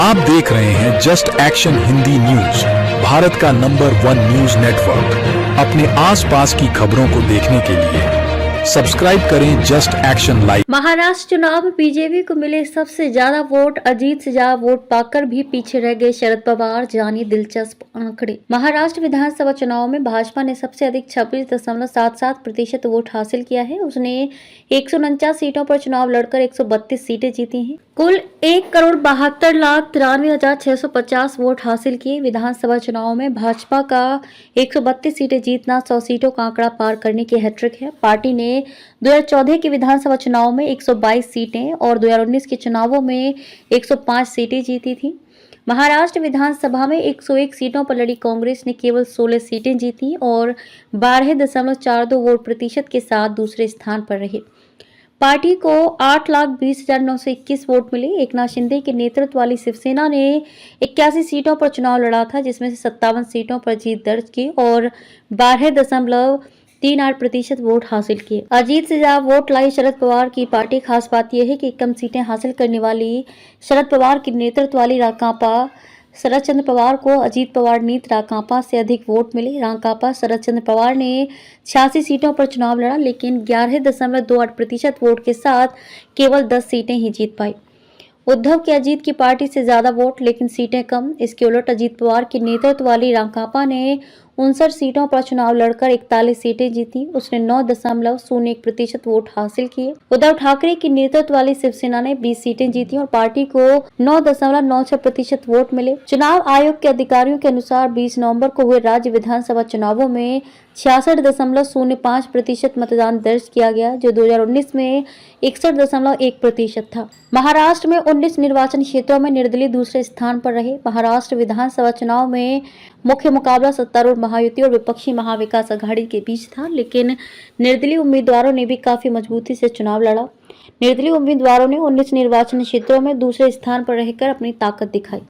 आप देख रहे हैं just action Hindi news, Bharat का नंबर 1 न्यूज नेटवर्क। अपने आसपास की खबरों को देखने के लिए सब्सक्राइब करें जस्ट एक्शन लाइव। महाराष्ट्र चुनाव में बीजेपी को मिले सबसे ज्यादा वोट, अजीत से ज्यादा वोट पाकर भी पीछे रह गए शरद पवार। जानिए दिलचस्प आंकड़े। महाराष्ट्र विधानसभा चुनाव में भाजपा ने सबसे अधिक 26.77% वोट हासिल किया है। उसने 149 सीटों पर चुनाव लड़कर 132 सीटें जीती हैं। कुल 1,72,93,650 वोट हासिल किए। विधानसभा चुनाव में भाजपा का 132 सीटें जीतना 100 सीटों का आंकड़ा पार करने की हैट्रिक है। पार्टी ने 2014 के विधानसभा चुनाव में 122 सीटें और 2019 के चुनावों में 105 सीटें जीती थी। महाराष्ट्र विधानसभा में 101 सीटों पर लड़ी कांग्रेस ने केवल 16 सीटें जीती और 12.42 वोट प्रतिशत के साथ दूसरे स्थान पर रही। पार्टी को 8,20,921 वोट मिले। एकनाथ शिंदे के नेतृत्व वाली शिवसेना ने 81 सीटों पर चुनाव लड़ा था, जिसमें से 57 सीटों पर जीत दर्ज की और 12.38% वोट हासिल किए। अजीत से ज्यादा वोट लाई शरद पवार की पार्टी। खास बात यह है कि कम सीटें हासिल करने वाली शरद पवार के नेतृत्व वाली राकांपा शरद चंद्र पवार को अजीत पवार नीत राकांपा से अधिक वोट मिले। राकांपा शरद चंद्र पवार ने 86 सीटों पर चुनाव लड़ा, लेकिन 11.28% वोट के साथ केवल 10 सीटें ही जीत पाई। उद्धव के अजीत की पार्टी से ज्यादा वोट लेकिन सीटें कम। इसके उलट अजीत पवार के नेतृत्व वाली राकांपा ने 59 सीटों पर चुनाव लड़कर 41 सीटें जीती। उसने 9.01% वोट हासिल किए। उद्धव ठाकरे की नेतृत्व वाली शिवसेना ने 20 सीटें जीती और पार्टी को 9.96% वोट मिले। चुनाव आयोग के अधिकारियों के अनुसार 20 नवंबर को हुए राज्य विधानसभा चुनावों में 66.05% मतदान दर्ज किया गया, जो 2019 में 61.1% था। महाराष्ट्र में 19 निर्वाचन क्षेत्रों में निर्दलीय दूसरे स्थान पर रहे। महाराष्ट्र विधानसभा चुनाव में मुख्य मुकाबला सत्तारूढ़ महायुति और विपक्षी महाविकास आघाड़ी के बीच था, लेकिन निर्दलीय उम्मीदवारों ने भी काफी मजबूती से चुनाव लड़ा। निर्दलीय उम्मीदवारों ने 19 निर्वाचन क्षेत्रों में दूसरे स्थान पर रहकर अपनी ताकत दिखाई।